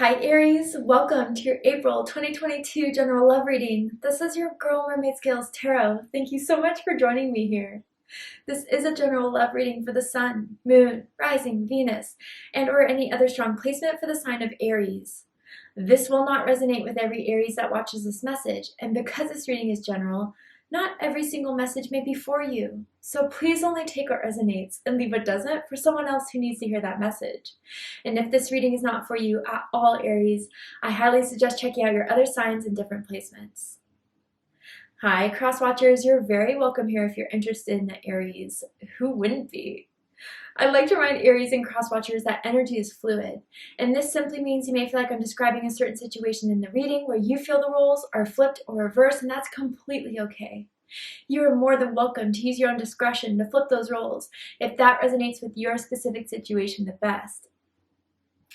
Hi Aries, welcome to your April 2022 general love reading. This is your girl Mermaid Scales Tarot. Thank you so much for joining me here. This is a general love reading for the Sun, Moon, Rising, Venus, and or any other strong placement for the sign of Aries. This will not resonate with every Aries that watches this message, and because this reading is general, not every single message may be for you. So please only take what resonates and leave what doesn't for someone else who needs to hear that message. And if this reading is not for you at all, Aries, I highly suggest checking out your other signs and different placements. Hi, cross watchers, you're very welcome here if you're interested in the Aries. Who wouldn't be? I'd like to remind Aries and cross watchers that energy is fluid, and this simply means you may feel like I'm describing a certain situation in the reading where you feel the roles are flipped or reversed, and that's completely okay. You are more than welcome to use your own discretion to flip those roles if that resonates with your specific situation the best.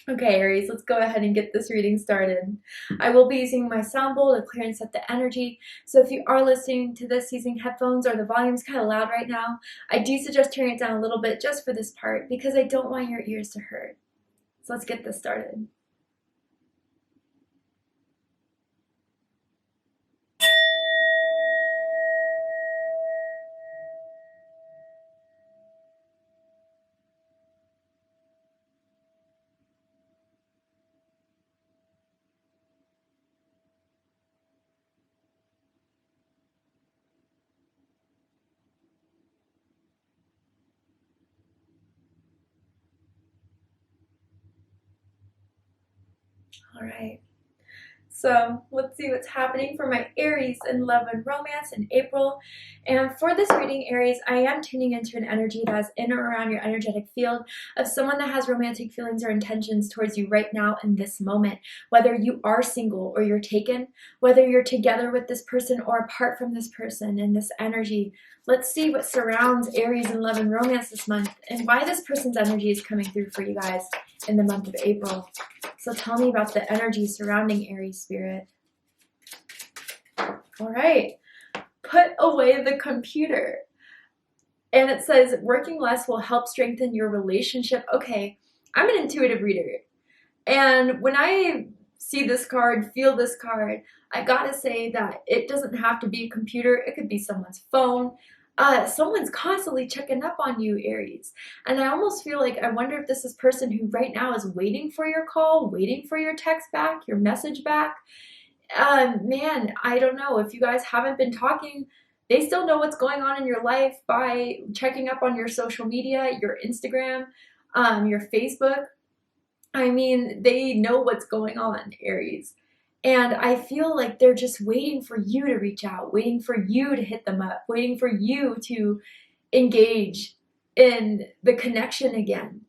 Okay, Aries, let's go ahead and get this reading started. I will be using my sound bowl to clear and set the energy, so if you are listening to this using headphones or the volume's kind of loud right now, I do suggest turning it down a little bit just for this part because I don't want your ears to hurt. So let's get this started. All right. So let's see what's happening for my Aries in love and romance in April. And for this reading, Aries, I am tuning into an energy that's in or around your energetic field of someone that has romantic feelings or intentions towards you right now in this moment. Whether you are single or you're taken, whether you're together with this person or apart from this person in this energy. Let's see what surrounds Aries in love and romance this month and why this person's energy is coming through for you guys in the month of April. So tell me about the energy surrounding Aries spirit. All right, put away the computer. And it says working less will help strengthen your relationship. Okay, I'm an intuitive reader. And when I see this card, feel this card, I gotta say that it doesn't have to be a computer. It could be someone's phone. Someone's constantly checking up on you, Aries. And I almost feel like I wonder if this is a person who right now is waiting for your call, waiting for your text back, your message back. Man, I don't know. If you guys haven't been talking, they still know what's going on in your life by checking up on your social media, your Instagram, your Facebook. I mean, they know what's going on, Aries. And I feel like they're just waiting for you to reach out, waiting for you to hit them up, waiting for you to engage in the connection again.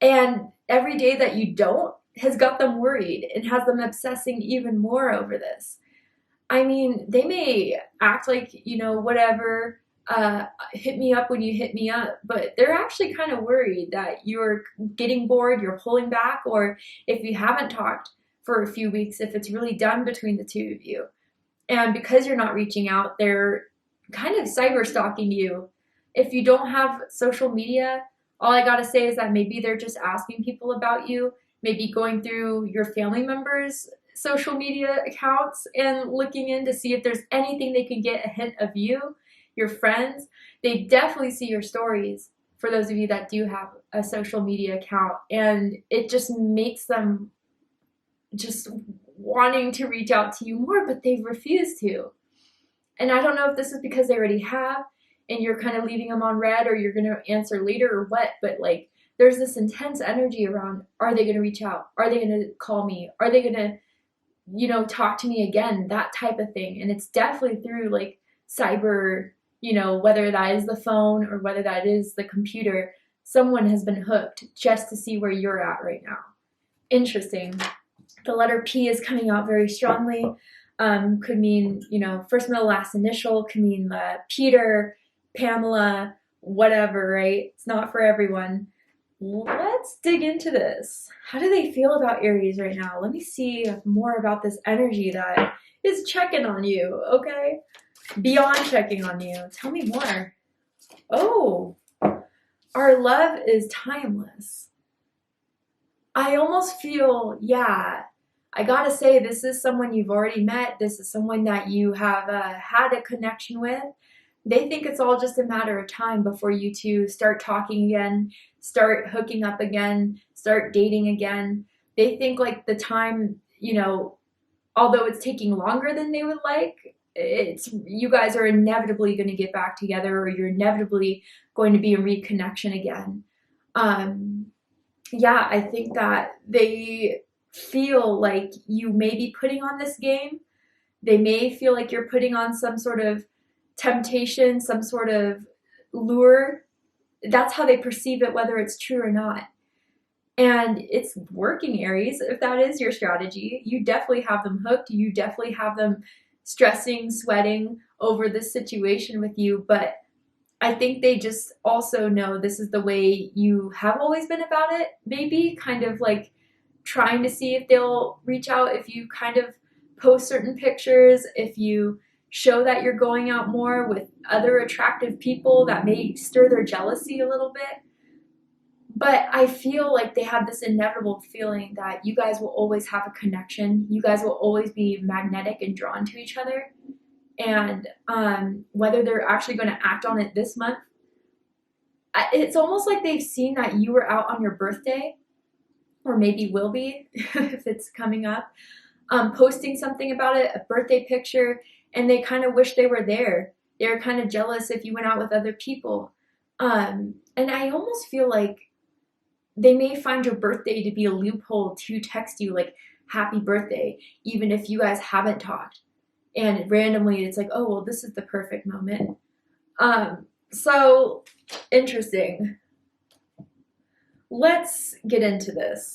And every day that you don't has got them worried and has them obsessing even more over this. I mean, they may act like, you know, whatever, hit me up when you hit me up, but they're actually kind of worried that you're getting bored, you're pulling back, or if you haven't talked for a few weeks, if it's really done between the two of you. And because you're not reaching out, they're kind of cyber stalking you. If you don't have social media, all I gotta say is that maybe they're just asking people about you, maybe going through your family members' social media accounts and looking in to see if there's anything they can get a hint of you, your friends. They definitely see your stories for those of you that do have a social media account, and it just makes them just wanting to reach out to you more, but they refuse to. And I don't know if this is because they already have and you're kind of leaving them on red, or you're going to answer later or what, but like there's this intense energy around, are they going to reach out? Are they going to call me? Are they going to, you know, talk to me again? That type of thing. And it's definitely through like cyber, you know, whether that is the phone or whether that is the computer, someone has been hooked just to see where you're at right now. Interesting. The letter P is coming out very strongly. Could mean, you know, first, middle, last initial. Could mean Peter, Pamela, whatever, right? It's not for everyone. Let's dig into this. How do they feel about Aries right now? Let me see more about this energy that is checking on you, okay? Beyond checking on you. Tell me more. Oh, our love is timeless. I almost feel, yeah, I gotta say, this is someone you've already met. This is someone that you have had a connection with. They think it's all just a matter of time before you two start talking again, start hooking up again, start dating again. They think like the time, although it's taking longer than they would like, it's you guys are inevitably going to get back together, or you're inevitably going to be in reconnection again. Yeah, I think that they feel like you may be putting on this game. They may feel like you're putting on some sort of temptation, some sort of lure. That's how they perceive it, whether it's true or not. And it's working, Aries. If that is your strategy, you definitely have them hooked. You definitely have them stressing, sweating over this situation with you. But I think they just also know this is the way you have always been about it, maybe kind of like trying to see if they'll reach out if you kind of post certain pictures, if you show that you're going out more with other attractive people that may stir their jealousy a little bit. But I feel like they have this inevitable feeling that you guys will always have a connection. You guys will always be magnetic and drawn to each other. And whether they're actually going to act on it this month, it's almost like they've seen that you were out on your birthday, or maybe will be if it's coming up, posting something about it, a birthday picture, and they kind of wish they were there. They're kind of jealous if you went out with other people. And I almost feel like they may find your birthday to be a loophole to text you like happy birthday, even if you guys haven't talked. And randomly it's like, oh, well, this is the perfect moment. So interesting. Let's get into this.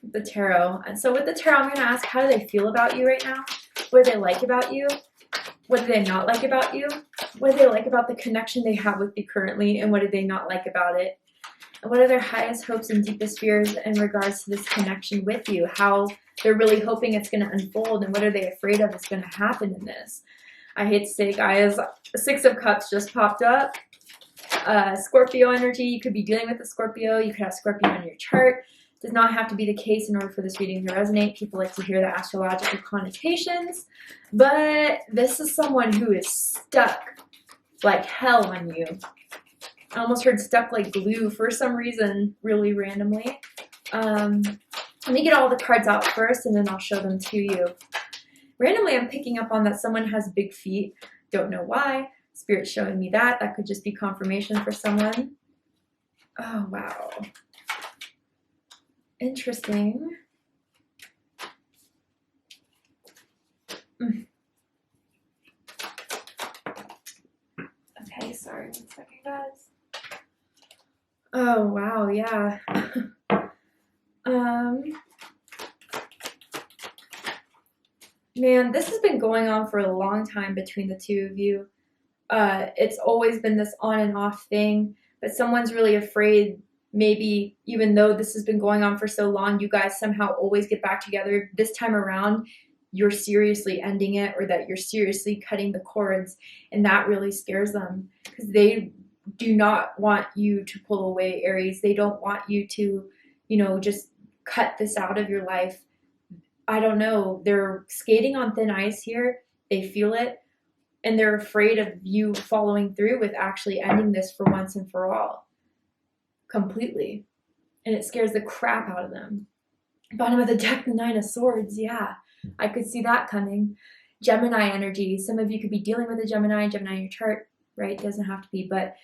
The tarot. And so with the tarot, I'm going to ask, how do they feel about you right now? What do they like about you? What do they not like about you? What do they like about the connection they have with you currently? And what do they not like about it? And what are their highest hopes and deepest fears in regards to this connection with you? How they're really hoping it's going to unfold, and what are they afraid of is going to happen in this? I hate to say, guys, Six of Cups just popped up. Scorpio energy. You could be dealing with a Scorpio. You could have Scorpio on your chart. Does not have to be the case in order for this reading to resonate. People like to hear the astrological connotations. But this is someone who is stuck like hell on you. I almost heard stuck like glue for some reason, really randomly. Let me get all the cards out first, and then I'll show them to you. Randomly, I'm picking up on that someone has big feet. Don't know why. Spirit's showing me that. That could just be confirmation for someone. Oh, wow. Interesting. Okay, sorry, 1 second, guys. Oh, wow, yeah. Man, this has been going on for a long time between the two of you. It's always been this on and off thing, but someone's really afraid, maybe even though this has been going on for so long, you guys somehow always get back together. This time around, you're seriously ending it, or that you're seriously cutting the cords, and that really scares them because they do not want you to pull away, Aries. They don't want you to, just cut this out of your life. I don't know. They're skating on thin ice here. They feel it, and they're afraid of you following through with actually ending this for once and for all. Completely. And it scares the crap out of them. Bottom of the deck, the Nine of Swords. Yeah, I could see that coming. Gemini energy. Some of you could be dealing with a Gemini in your chart, right? Doesn't have to be, but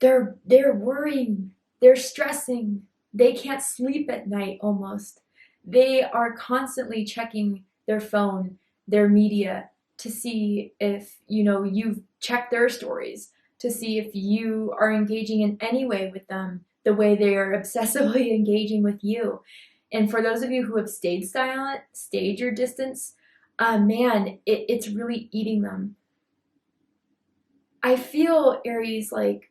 they're worrying. They're stressing. They can't sleep at night almost. They are constantly checking their phone, their media, to see if, you've checked their stories, to see if you are engaging in any way with them the way they are obsessively engaging with you. And for those of you who have stayed silent, stayed your distance, man, it's really eating them. I feel, Aries, like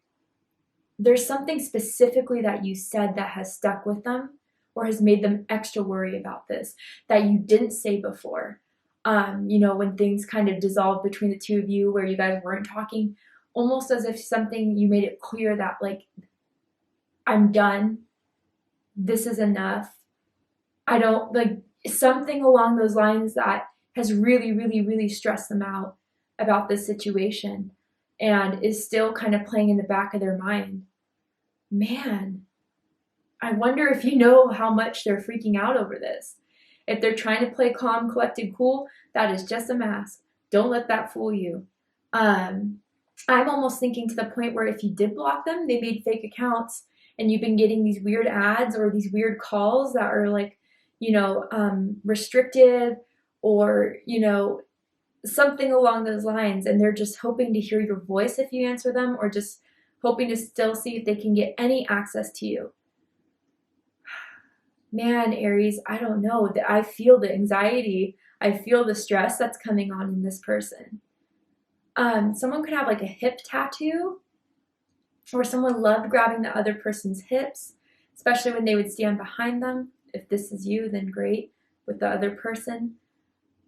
there's something specifically that you said that has stuck with them, or has made them extra worry about this, that you didn't say before. When things kind of dissolved between the two of you, where you guys weren't talking, almost as if you made it clear that, like, I'm done. this is enough. I don't like something along those lines that has really, really, really stressed them out about this situation and is still kind of playing in the back of their mind. Man, I wonder if you know how much they're freaking out over this. If they're trying to play calm, collected, cool, that is just a mask. Don't let that fool you. I'm almost thinking to the point where if you did block them, they made fake accounts and you've been getting these weird ads or these weird calls that are like, restricted or, something along those lines. And they're just hoping to hear your voice if you answer them or just hoping to still see if they can get any access to you. Man, Aries, I don't know. I feel the anxiety. I feel the stress that's coming on in this person. Someone could have like a hip tattoo, or someone loved grabbing the other person's hips, especially when they would stand behind them. If this is you, then great with the other person.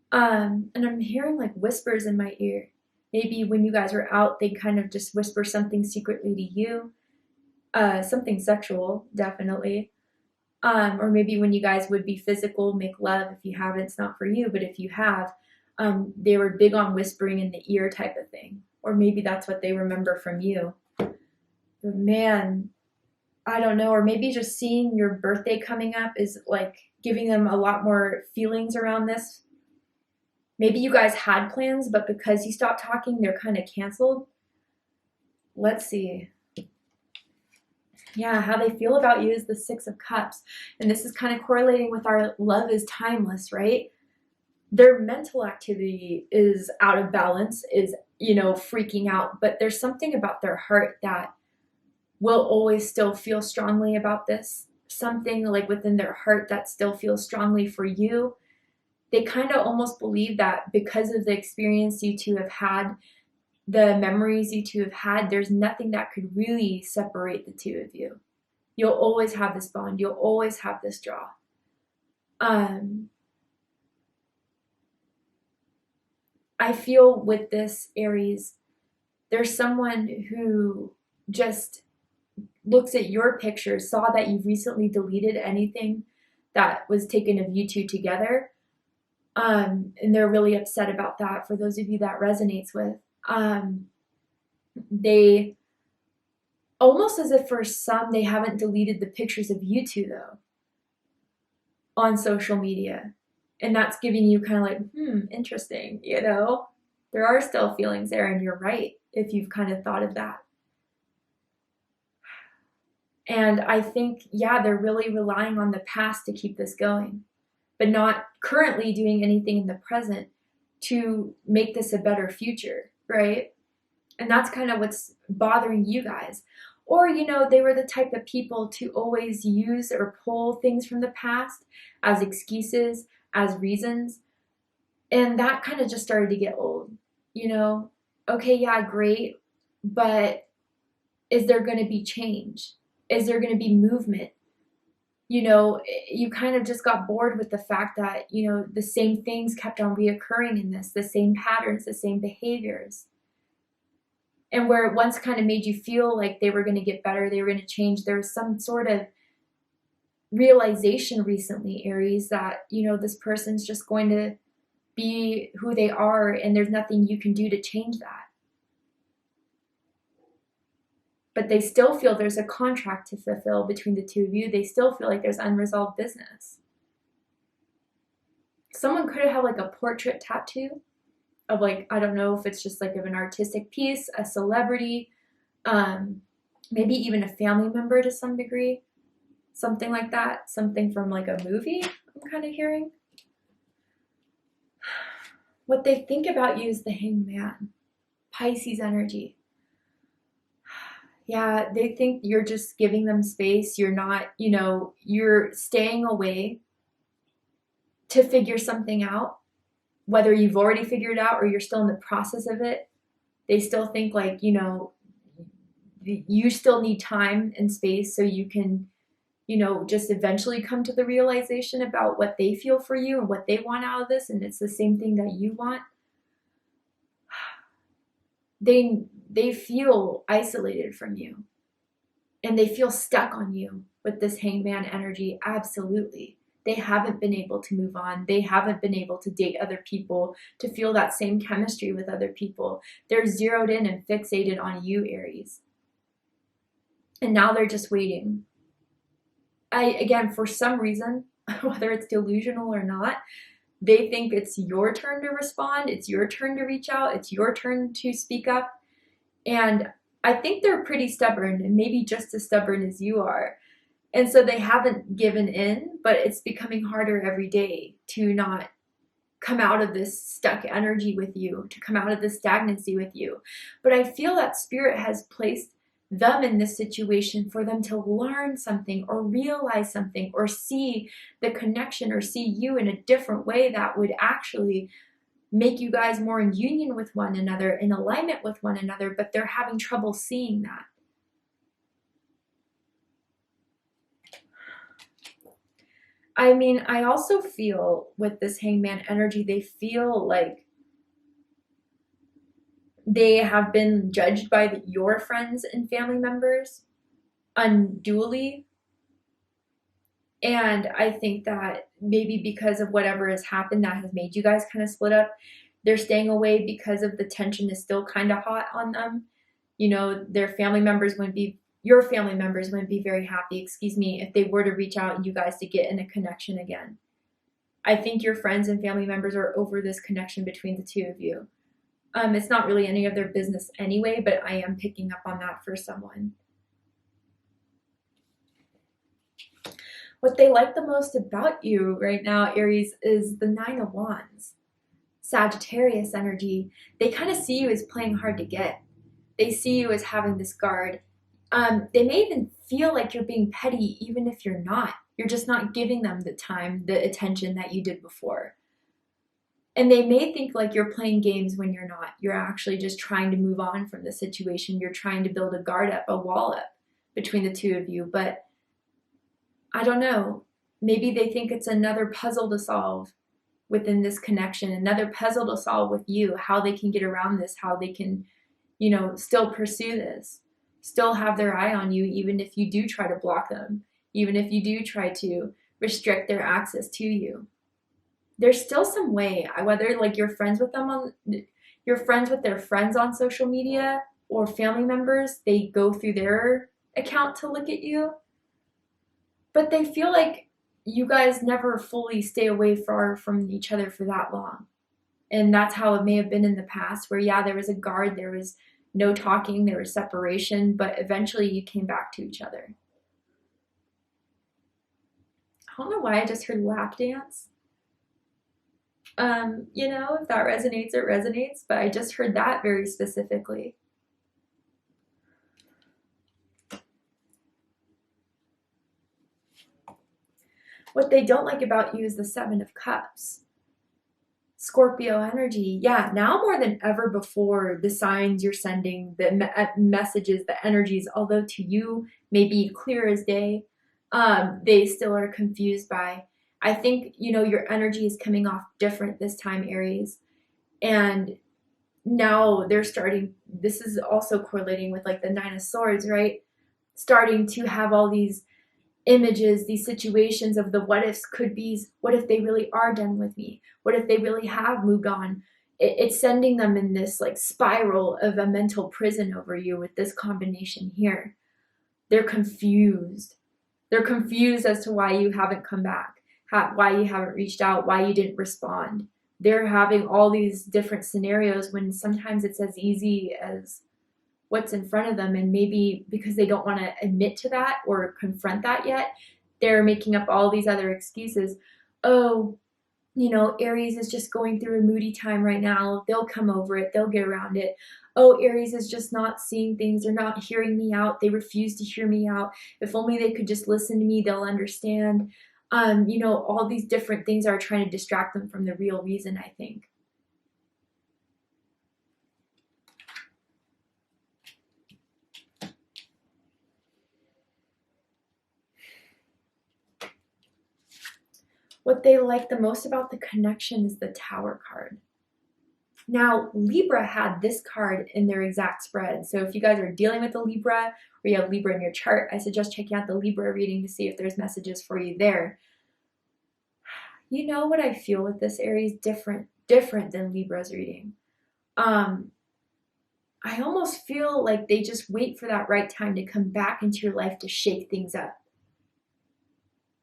And I'm hearing like whispers in my ear. Maybe when you guys were out, they kind of just whisper something secretly to you. Something sexual, definitely. Or maybe when you guys would be physical, make love. If you haven't, it's not for you. But if you have, they were big on whispering in the ear type of thing. Or maybe that's what they remember from you. But man, I don't know. Or maybe just seeing your birthday coming up is like giving them a lot more feelings around this. Maybe you guys had plans, but because you stopped talking, they're kind of canceled. Let's see. Yeah, how they feel about you is the Six of Cups. And this is kind of correlating with our love is timeless, right? Their mental activity is out of balance, is, freaking out. But there's something about their heart that will always still feel strongly about this. Something like within their heart that still feels strongly for you. They kind of almost believe that because of the experience you two have had, the memories you two have had, there's nothing that could really separate the two of you. You'll always have this bond. You'll always have this draw. I feel with this, Aries, there's someone who just looks at your pictures, saw that you recently deleted anything that was taken of you two together, and they're really upset about that. For those of you that resonates with, they almost as if for some they haven't deleted the pictures of you two though on social media, and that's giving you kind of like interesting. There are still feelings there, and you're right if you've kind of thought of that. And I think, yeah, they're really relying on the past to keep this going, but not currently doing anything in the present to make this a better future, right? And that's kind of what's bothering you guys. Or, they were the type of people to always use or pull things from the past as excuses, as reasons. And that kind of just started to get old, Okay, yeah, great. But is there going to be change? Is there going to be movement? You kind of just got bored with the fact that, the same things kept on reoccurring in this, the same patterns, the same behaviors. And where it once kind of made you feel like they were going to get better, they were going to change, there was some sort of realization recently, Aries, that, this person's just going to be who they are and there's nothing you can do to change that. But they still feel there's a contract to fulfill between the two of you. They still feel like there's unresolved business. Someone could have like a portrait tattoo of like, I don't know if it's just like of an artistic piece, a celebrity, maybe even a family member to some degree, something like that, something from like a movie I'm kind of hearing. What they think about you is the Hanged Man, Pisces energy. Yeah, they think you're just giving them space. You're not, you're staying away to figure something out, whether you've already figured it out or you're still in the process of it. They still think like, you still need time and space so you can, just eventually come to the realization about what they feel for you and what they want out of this. And it's the same thing that you want. They feel isolated from you and they feel stuck on you. with this Hangman energy, absolutely. They haven't been able to move on. They haven't been able to date other people, to feel that same chemistry with other people. They're zeroed in and fixated on you, Aries. And now they're just waiting. Again, for some reason, whether it's delusional or not, they think it's your turn to respond. It's your turn to reach out. It's your turn to speak up. And I think they're pretty stubborn, and maybe just as stubborn as you are. And so they haven't given in, but it's becoming harder every day to not come out of this stuck energy with you, to come out of this stagnancy with you. But I feel that Spirit has placed them in this situation for them to learn something or realize something or see the connection or see you in a different way that would actually make you guys more in union with one another, in alignment with one another, but they're having trouble seeing that. I mean, I also feel with this Hangman energy, they feel like they have been judged by your friends and family members unduly. And I think that maybe because of whatever has happened that has made you guys kind of split up, they're staying away because of the tension is still kind of hot on them. You know, their family members wouldn't be, your family members wouldn't be very happy, if they were to reach out and you guys to get in a connection again. I think your friends and family members are over this connection between the two of you. It's not really any of their business anyway, but I am picking up on that for someone. What they like the most about you right now, Aries, is the 9 of Wands. Sagittarius energy. They kind of see you as playing hard to get. They see you as having this guard. They may even feel like you're being petty even if you're not. You're just not giving them the time, the attention that you did before. And they may think like you're playing games when you're not. You're actually just trying to move on from the situation. You're trying to build a guard up, a wall up between the two of you. But I don't know. Maybe they think it's another puzzle to solve within this connection, another puzzle to solve with you, how they can get around this, how they can, you know, still pursue this, still have their eye on you, even if you do try to block them, even if you do try to restrict their access to you. There's still some way, whether like you're friends with their friends on social media or family members, they go through their account to look at you. But they feel like you guys never fully stay away far from each other for that long. And that's how it may have been in the past, where yeah, there was a guard, there was no talking, there was separation, but eventually you came back to each other. I don't know why I just heard lap dance. You know, if that resonates, it resonates, but I just heard that very specifically. What they don't like about you is the 7 of Cups. Scorpio energy. Yeah, now more than ever before, the signs you're sending, the messages, the energies, although to you may be clear as day, they still are confused by. I think, you know, your energy is coming off different this time, Aries. And now they're starting, this is also correlating with like the 9 of Swords, right? Starting to have all these images, these situations of the what ifs, could be's. What if they really are done with me? What if they really have moved on? It's sending them in this like spiral of a mental prison over you with this combination here. They're confused. They're confused as to why you haven't come back, why you haven't reached out, why you didn't respond. They're having all these different scenarios when sometimes it's as easy as what's in front of them, and maybe because they don't want to admit to that or confront that yet, they're making up all these other excuses. Oh, you know, Aries is just going through a moody time right now. They'll come over it. They'll get around it. Oh, Aries is just not seeing things. They're not hearing me out. They refuse to hear me out. If only they could just listen to me, they'll understand. You know, all these different things are trying to distract them from the real reason, I think. What they like the most about the connection is the Tower card. Now, Libra had this card in their exact spread. So if you guys are dealing with a Libra, or you have Libra in your chart, I suggest checking out the Libra reading to see if there's messages for you there. You know what I feel with this, Aries? Different than Libra's reading. I almost feel like they just wait for that right time to come back into your life to shake things up.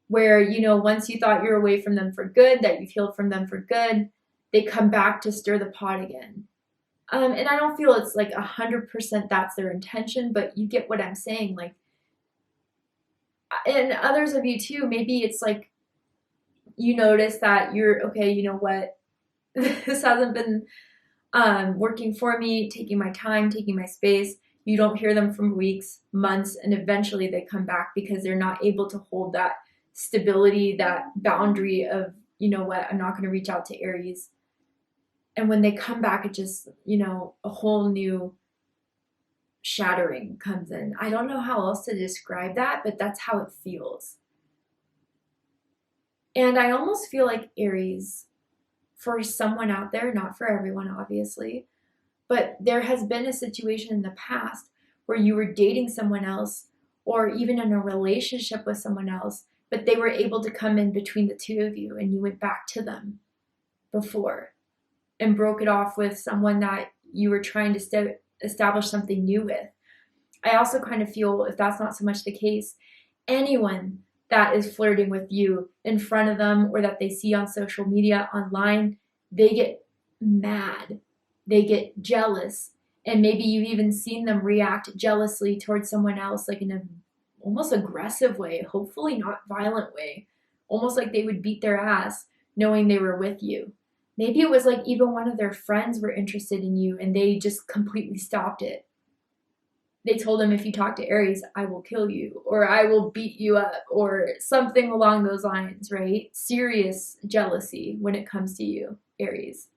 Where, you know, once you thought you're away from them for good, that you've healed from them for good, they come back to stir the pot again. And I don't feel it's like 100% that's their intention, but you get what I'm saying. Like, and others of you too, maybe it's like you notice that you're, okay, you know what, this hasn't been working for me, taking my time, taking my space. You don't hear them for weeks, months, and eventually they come back because they're not able to hold that stability, that boundary of, you know what, I'm not going to reach out to Aries. And when they come back, it just, you know, a whole new shattering comes in. I don't know how else to describe that, but that's how it feels. And I almost feel like Aries, for someone out there, not for everyone, obviously, but there has been a situation in the past where you were dating someone else or even in a relationship with someone else, but they were able to come in between the two of you and you went back to them before and broke it off with someone that you were trying to establish something new with. I also kind of feel, if that's not so much the case, anyone that is flirting with you in front of them or that they see on social media, online, they get mad, they get jealous, and maybe you've even seen them react jealously towards someone else, like in an almost aggressive way, hopefully not violent way, almost like they would beat their ass knowing they were with you. Maybe it was like even one of their friends were interested in you and they just completely stopped it. They told them, if you talk to Aries, I will kill you, or I will beat you up, or something along those lines, right? Serious jealousy when it comes to you, Aries.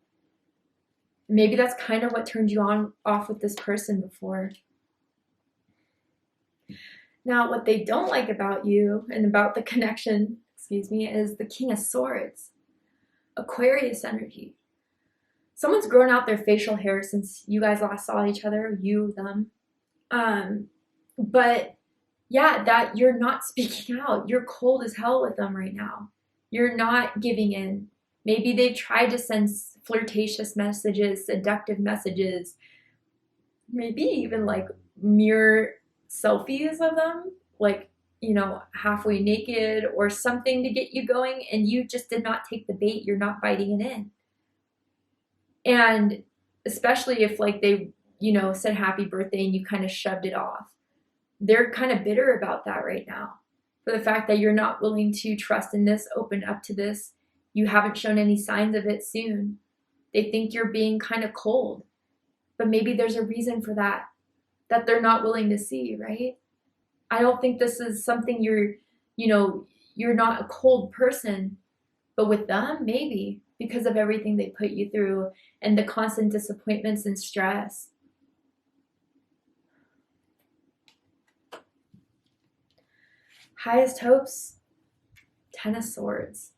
Maybe that's kind of what turned you off with this person before. Now, what they don't like about you and about the connection, is the King of Swords. Aquarius energy. Someone's grown out their facial hair since you guys last saw each other, you, them. But yeah, that you're not speaking out. You're cold as hell with them right now. You're not giving in. Maybe they've tried to send flirtatious messages, seductive messages, maybe even like mirror selfies of them, like, you know, halfway naked or something to get you going, and you just did not take the bait. You're not biting it in. And especially if like they, you know, said happy birthday and you kind of shoved it off. They're kind of bitter about that right now, for the fact that you're not willing to trust in this, open up to this. You haven't shown any signs of it soon. They think you're being kind of cold, but maybe there's a reason for that they're not willing to see, right? I don't think this is something you're not a cold person, but with them, maybe, because of everything they put you through and the constant disappointments and stress. Highest hopes, Ten of Swords.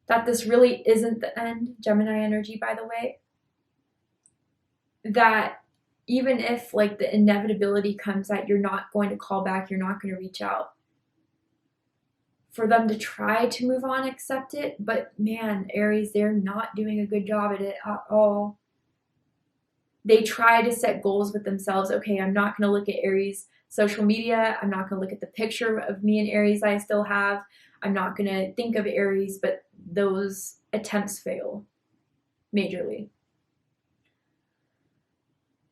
That this really isn't the end, Gemini energy, by the way. That even if like the inevitability comes that you're not going to call back, you're not going to reach out, for them to try to move on, accept it. But man, Aries, they're not doing a good job at it at all. They try to set goals with themselves. Okay, I'm not going to look at Aries social media. I'm not going to look at the picture of me and Aries I still have. I'm not going to think of Aries, but those attempts fail majorly.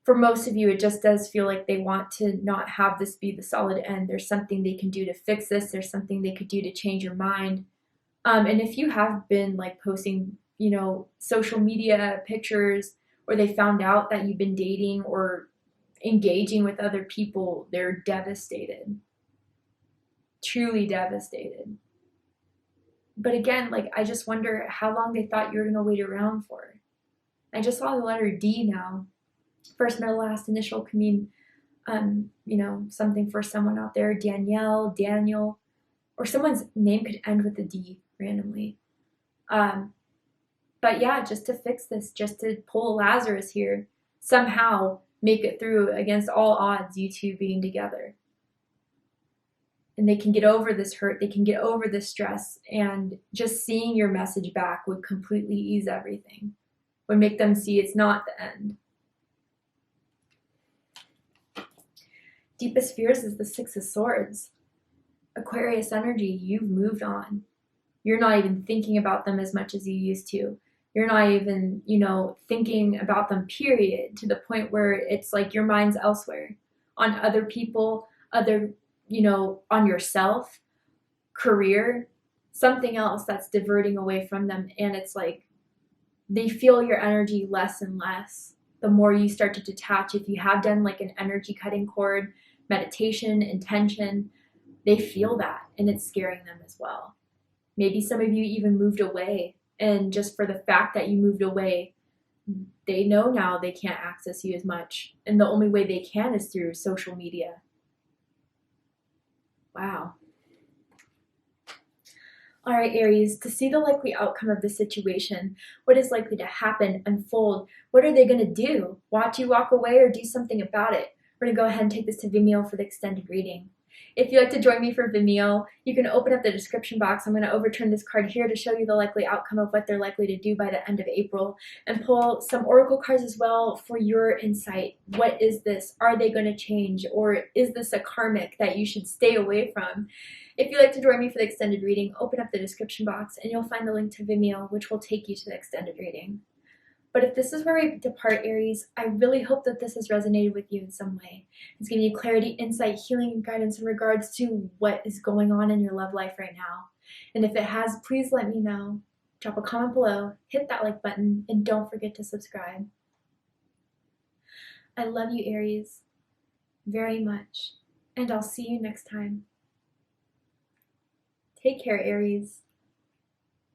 For most of you, it just does feel like they want to not have this be the solid end. There's something they can do to fix this. There's something they could do to change your mind. And if you have been like posting, you know, social media pictures, or they found out that you've been dating or engaging with other people, they're devastated. Truly devastated. But again, like, I just wonder how long they thought you were going to wait around for. I just saw the letter D now. First, middle, last, initial could mean, you know, something for someone out there. Danielle, Daniel, or someone's name could end with a D randomly. But But yeah, just to fix this, just to pull Lazarus here, somehow make it through against all odds, you two being together. And they can get over this hurt, they can get over this stress, and just seeing your message back would completely ease everything, would make them see it's not the end. Deepest fears is the Six of Swords. Aquarius energy, you've moved on. You're not even thinking about them as much as you used to. You're not even, thinking about them, period, to the point where it's like your mind's elsewhere, on other people, on yourself, career, something else that's diverting away from them. And it's like they feel your energy less and less the more you start to detach. If you have done like an energy cutting cord, meditation, intention, they feel that, and it's scaring them as well. Maybe some of you even moved away, and just for the fact that you moved away, they know now they can't access you as much, and the only way they can is through social media. Wow. All right, Aries, to see the likely outcome of the situation, what is likely to happen, unfold, what are they going to do? Watch you walk away or do something about it? We're going to go ahead and take this to Vimeo for the extended reading. If you'd like to join me for Vimeo, you can open up the description box. I'm going to overturn this card here to show you the likely outcome of what they're likely to do by the end of April, and pull some oracle cards as well for your insight. What is this? Are they going to change? Or is this a karmic that you should stay away from? If you'd like to join me for the extended reading, open up the description box and you'll find the link to Vimeo, which will take you to the extended reading. But if this is where we depart, Aries, I really hope that this has resonated with you in some way. It's giving you clarity, insight, healing, and guidance in regards to what is going on in your love life right now. And if it has, please let me know. Drop a comment below, hit that like button, and don't forget to subscribe. I love you, Aries, very much, and I'll see you next time. Take care, Aries.